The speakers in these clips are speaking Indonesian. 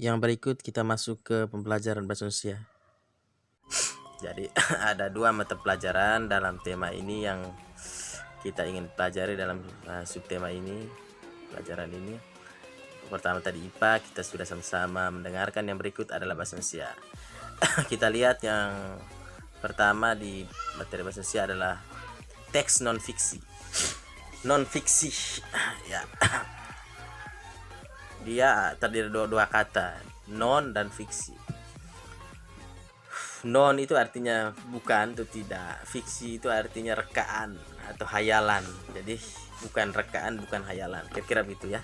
Yang berikut kita masuk ke pembelajaran bahasa Indonesia. Jadi ada dua mata pelajaran dalam tema ini yang kita ingin pelajari dalam subtema ini, pelajaran ini. Pertama tadi IPA, kita sudah sama-sama mendengarkan. Yang berikut adalah bahasa Indonesia. Kita lihat yang pertama di materi bahasa Indonesia adalah teks non fiksi. Non fiksi ya. Dia terdiri dari dua kata, non dan fiksi. Non itu artinya bukan atau tidak, fiksi itu artinya rekaan atau hayalan. Jadi bukan rekaan, bukan hayalan, kira-kira begitu ya.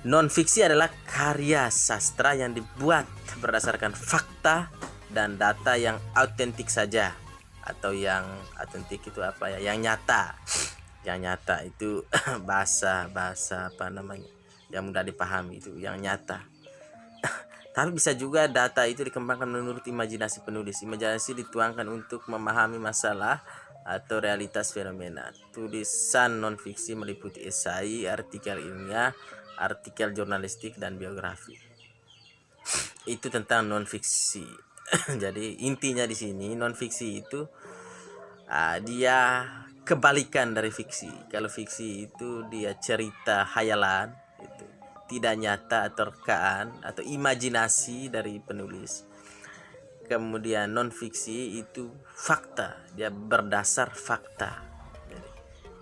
Non fiksi adalah karya sastra yang dibuat berdasarkan fakta dan data yang autentik saja, atau yang autentik itu apa ya, yang nyata. Yang nyata itu bahasa apa namanya, yang mudah dipahami, itu yang nyata. Tapi bisa juga data itu dikembangkan menurut imajinasi penulis. Imajinasi dituangkan untuk memahami masalah atau realitas fenomena. Tulisan non-fiksi meliputi esai, artikel ilmiah, artikel jurnalistik, dan biografi. Itu tentang non-fiksi. Jadi intinya di sini non-fiksi itu dia kebalikan dari fiksi. Kalau fiksi itu dia cerita hayalan, itu tidak nyata atau rekaan atau imajinasi dari penulis. Kemudian non fiksi itu fakta, dia berdasar fakta. Jadi,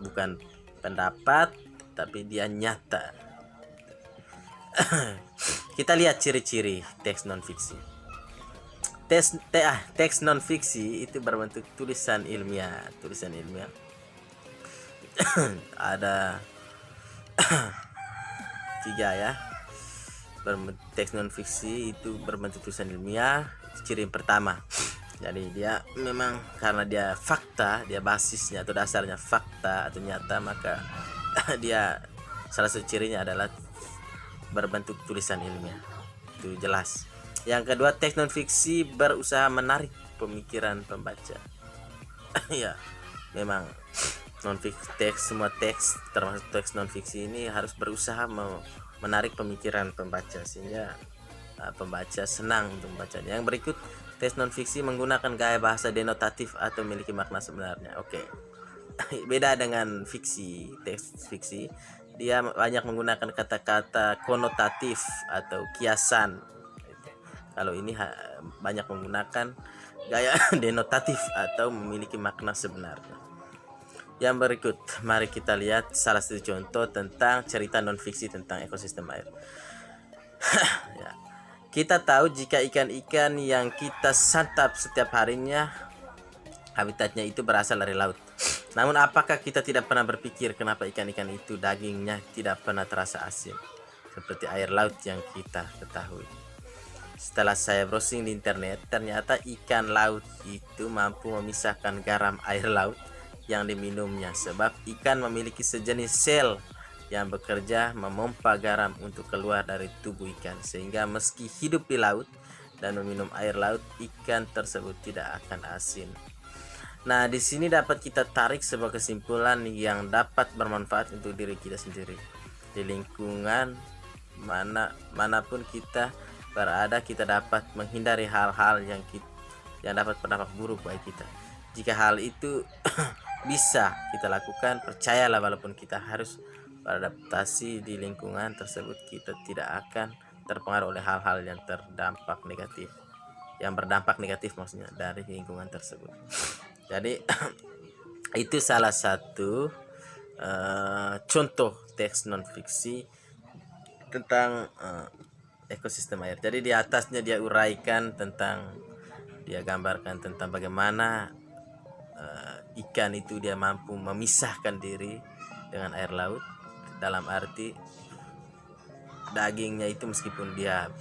bukan pendapat tapi dia nyata. Kita lihat ciri-ciri teks non fiksi. Teks non fiksi itu berbentuk tulisan ilmiah. Ada tiga ya. Teks non fiksi itu berbentuk tulisan ilmiah. Ciri yang pertama, jadi dia memang karena dia fakta, dia basisnya atau dasarnya fakta atau nyata, maka dia salah satu cirinya adalah berbentuk tulisan ilmiah. Itu jelas. Yang kedua, teks non fiksi berusaha menarik pemikiran pembaca. Ya, memang semua teks termasuk teks non fiksi ini harus berusaha menarik pemikiran pembaca sehingga pembaca senang untuk membacanya. Yang berikut, teks non fiksi menggunakan gaya bahasa denotatif atau memiliki makna sebenarnya. Oke. Beda dengan fiksi, teks fiksi dia banyak menggunakan kata-kata konotatif atau kiasan. Kalau ini banyak menggunakan gaya denotatif atau memiliki makna sebenarnya. Yang berikut, mari kita lihat salah satu contoh tentang cerita non fiksi tentang ekosistem air. Ya. Kita tahu jika ikan-ikan yang kita santap setiap harinya habitatnya itu berasal dari laut. Namun apakah kita tidak pernah berpikir kenapa ikan-ikan itu dagingnya tidak pernah terasa asin seperti air laut yang kita ketahui? Setelah saya browsing di internet, ternyata ikan laut itu mampu memisahkan garam air laut yang diminumnya, sebab ikan memiliki sejenis sel yang bekerja memompa garam untuk keluar dari tubuh ikan, sehingga meski hidup di laut dan meminum air laut, ikan tersebut tidak akan asin. Nah, di sini dapat kita tarik sebuah kesimpulan yang dapat bermanfaat untuk diri kita sendiri. Di lingkungan manapun kita berada, kita dapat menghindari hal-hal yang dapat berdampak buruk bagi kita. Jika hal itu bisa kita lakukan, percayalah walaupun kita harus beradaptasi di lingkungan tersebut, kita tidak akan terpengaruh oleh hal-hal yang berdampak negatif maksudnya dari lingkungan tersebut. Jadi itu salah satu contoh teks non fiksi tentang ekosistem air. Jadi di atasnya dia uraikan tentang, dia gambarkan tentang bagaimana ikan itu dia mampu memisahkan diri dengan air laut, dalam arti dagingnya itu meskipun dia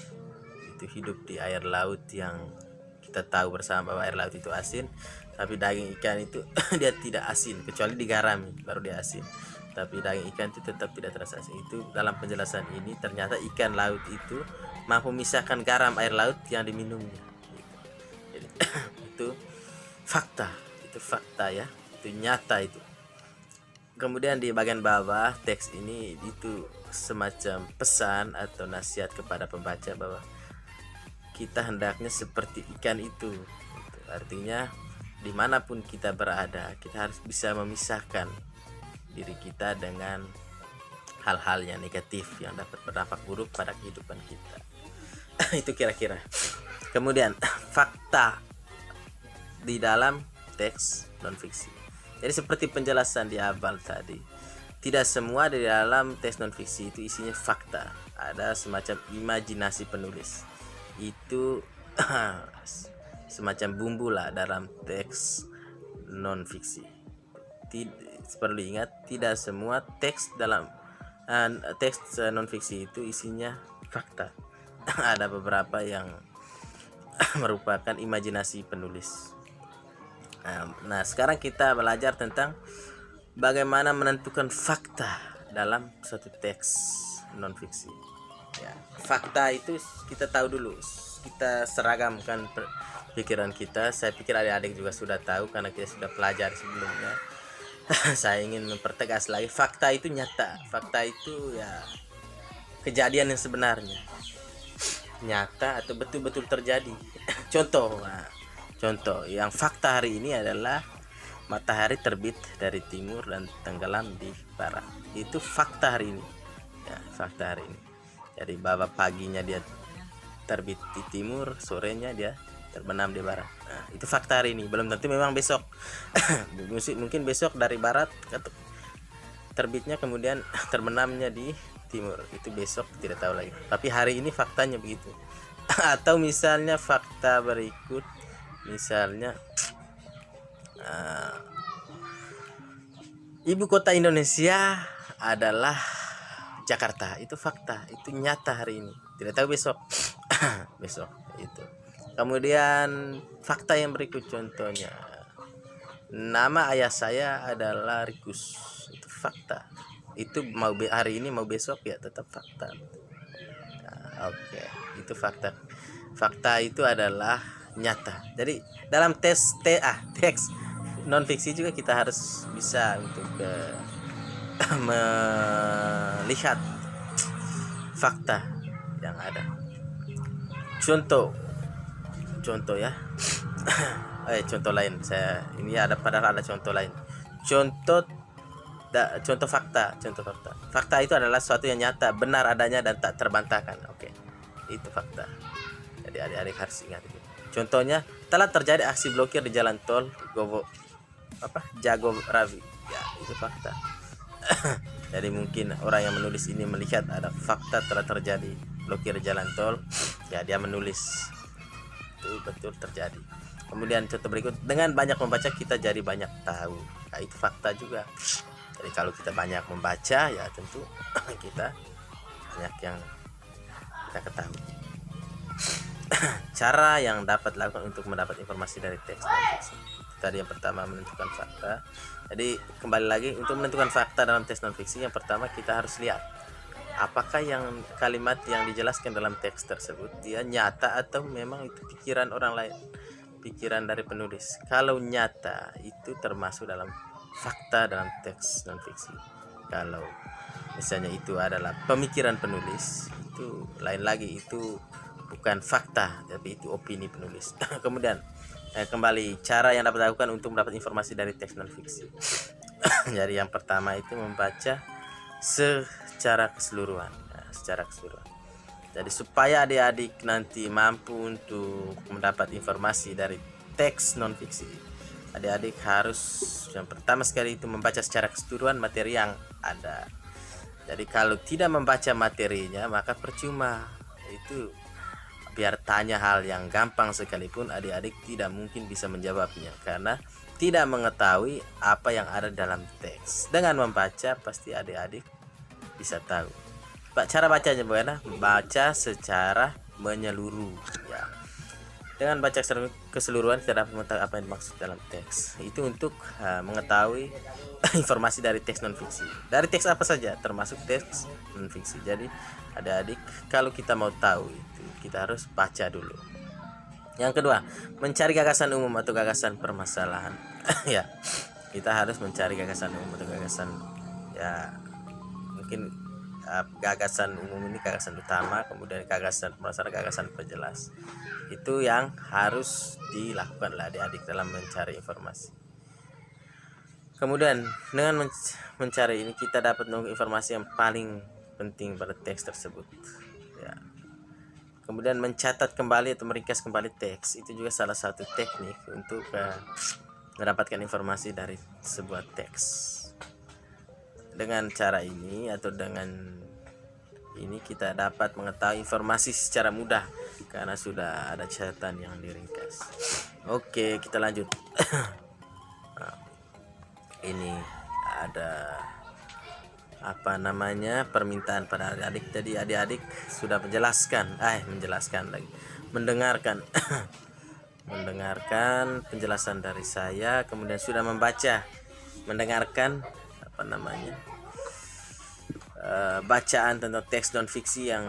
itu hidup di air laut yang kita tahu bersama bahwa air laut itu asin, tapi daging ikan itu dia tidak asin kecuali digarami baru dia asin, tapi daging ikan itu tetap tidak terasa asin. Itu dalam penjelasan ini ternyata ikan laut itu mampu memisahkan garam air laut yang diminumnya. Jadi, itu fakta ya, itu nyata itu. Kemudian di bagian bawah teks ini itu semacam pesan atau nasihat kepada pembaca bahwa kita hendaknya seperti ikan itu. Artinya dimanapun kita berada, kita harus bisa memisahkan diri kita dengan hal-hal yang negatif yang dapat berdampak buruk pada kehidupan kita. Itu kira-kira. Kemudian fakta di dalam teks non-fiksi. Jadi seperti penjelasan di awal tadi, tidak semua di dalam teks non-fiksi itu isinya fakta. Ada semacam imajinasi penulis. Itu semacam bumbu lah dalam teks non-fiksi. Perlu ingat, tidak semua teks dalam teks non-fiksi itu isinya fakta. Ada beberapa yang merupakan imajinasi penulis. Nah, sekarang kita belajar tentang bagaimana menentukan fakta dalam suatu teks non-fiksi. Ya, fakta itu kita tahu dulu, kita seragamkan pikiran kita. Saya pikir adik-adik juga sudah tahu karena kita sudah pelajari sebelumnya. Saya ingin mempertegas lagi, fakta itu nyata, fakta itu ya kejadian yang sebenarnya, nyata atau betul-betul terjadi. Contoh yang fakta hari ini adalah matahari terbit dari timur dan tenggelam di barat. Itu fakta hari ini. Ya, fakta hari ini. Jadi bahwa paginya dia terbit di timur, sorenya dia terbenam di barat. Nah, itu fakta hari ini. Belum tentu memang besok. Mungkin besok dari barat terbitnya kemudian terbenamnya di timur. Itu besok tidak tahu lagi. Tapi hari ini faktanya begitu. Atau misalnya fakta berikut, misalnya ibu kota Indonesia adalah Jakarta. Itu fakta, itu nyata hari ini, tidak tahu besok. Besok itu. Kemudian fakta yang berikut, contohnya nama ayah saya adalah Rikus. Itu fakta. Itu mau hari ini mau besok ya tetap fakta. Oke, itu fakta. Fakta itu adalah nyata. Jadi dalam teks non fiksi juga kita harus bisa untuk melihat fakta yang ada. Contoh ya. Contoh lain. Ini ada contoh lain. Contoh fakta. Fakta itu adalah sesuatu yang nyata, benar adanya dan tak terbantahkan. Oke. Itu fakta. Jadi adik-adik harus ingat itu. Contohnya, telah terjadi aksi blokir di jalan tol Jagorawi. Ya, itu fakta. Jadi mungkin orang yang menulis ini melihat ada fakta telah terjadi blokir jalan tol, ya dia menulis itu betul terjadi. Kemudian contoh berikut, dengan banyak membaca kita jadi banyak tahu. Nah, itu fakta juga. Jadi kalau kita banyak membaca, ya tentu kita banyak yang kita ketahui. Cara yang dapat dilakukan untuk mendapat informasi dari teks non-fiksi. Tadi yang pertama, menentukan fakta. Jadi kembali lagi, untuk menentukan fakta dalam teks non-fiksi, yang pertama kita harus lihat apakah yang kalimat yang dijelaskan dalam teks tersebut dia nyata atau memang itu pikiran orang lain, pikiran dari penulis. Kalau nyata, itu termasuk dalam fakta dalam teks non-fiksi. Kalau misalnya itu adalah pemikiran penulis, itu lain lagi, itu bukan fakta, tapi itu opini penulis. Kemudian kembali, cara yang dapat dilakukan untuk mendapat informasi dari teks non-fiksi. Jadi yang pertama itu membaca secara keseluruhan. Jadi supaya adik-adik nanti mampu untuk mendapat informasi dari teks non-fiksi, adik-adik harus yang pertama sekali itu membaca secara keseluruhan materi yang ada. Jadi kalau tidak membaca materinya, maka percuma. Itu biar tanya hal yang gampang sekalipun, adik-adik tidak mungkin bisa menjawabnya karena tidak mengetahui apa yang ada dalam teks. Dengan membaca pasti adik-adik bisa tahu. Cara bacanya bagaimana? Baca secara menyeluruh ya. Dengan baca secara keseluruhan kita dapat mengetahui apa yang dimaksud dalam teks. Itu untuk mengetahui informasi dari teks non-fiksi. Dari teks apa saja, termasuk teks non-fiksi. Jadi adik-adik, kalau kita mau tahu itu, kita harus baca dulu. Yang kedua, mencari gagasan umum atau gagasan permasalahan. Ya, kita harus mencari gagasan umum atau gagasan, ya mungkin gagasan umum ini, gagasan utama, kemudian gagasan pemasaran, gagasan penjelas. Itu yang harus dilakukan oleh adik-adik dalam mencari informasi. Kemudian dengan mencari ini kita dapat menemukan informasi yang paling penting pada teks tersebut. Ya. Kemudian mencatat kembali atau meringkas kembali teks itu juga salah satu teknik untuk mendapatkan informasi dari sebuah teks. Dengan cara ini atau dengan ini kita dapat mengetahui informasi secara mudah karena sudah ada catatan yang diringkas. Oke, kita lanjut. Nah, ini ada permintaan pada adik-adik. Jadi adik-adik sudah menjelaskan lagi, mendengarkan mendengarkan penjelasan dari saya, kemudian sudah mendengarkan bacaan tentang teks non fiksi yang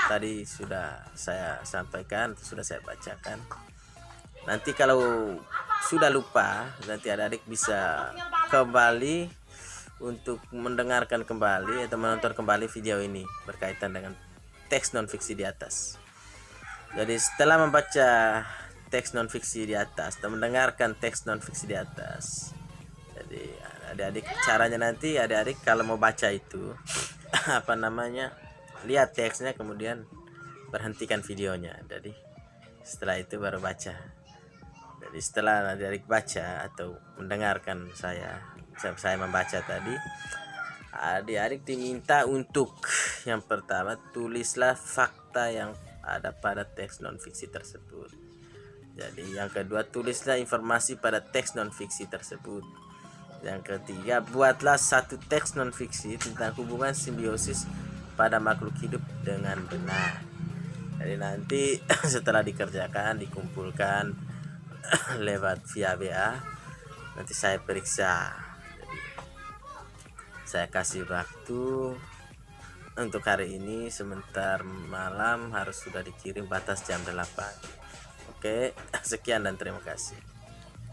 tadi sudah saya sampaikan, sudah saya bacakan. Nanti kalau sudah lupa, nanti adik-adik bisa kembali untuk mendengarkan kembali atau menonton kembali video ini berkaitan dengan teks non fiksi di atas. Jadi setelah membaca teks non fiksi di atas dan mendengarkan teks non fiksi di atas, jadi adik-adik caranya nanti adik-adik kalau mau baca itu lihat teksnya kemudian berhentikan videonya. Jadi setelah itu baru baca. Jadi setelah adik-adik baca atau mendengarkan saya membaca tadi, adik-adik diminta untuk yang pertama tulislah fakta yang ada pada teks non fiksi tersebut. Jadi yang kedua tulislah informasi pada teks non fiksi tersebut. Yang ketiga buatlah satu teks non fiksi tentang hubungan simbiosis pada makhluk hidup dengan benar. Jadi nanti setelah dikerjakan dikumpulkan lewat via WA, nanti saya periksa. Jadi, saya kasih waktu untuk hari ini sebentar malam harus sudah dikirim batas jam 8. Oke, sekian dan terima kasih.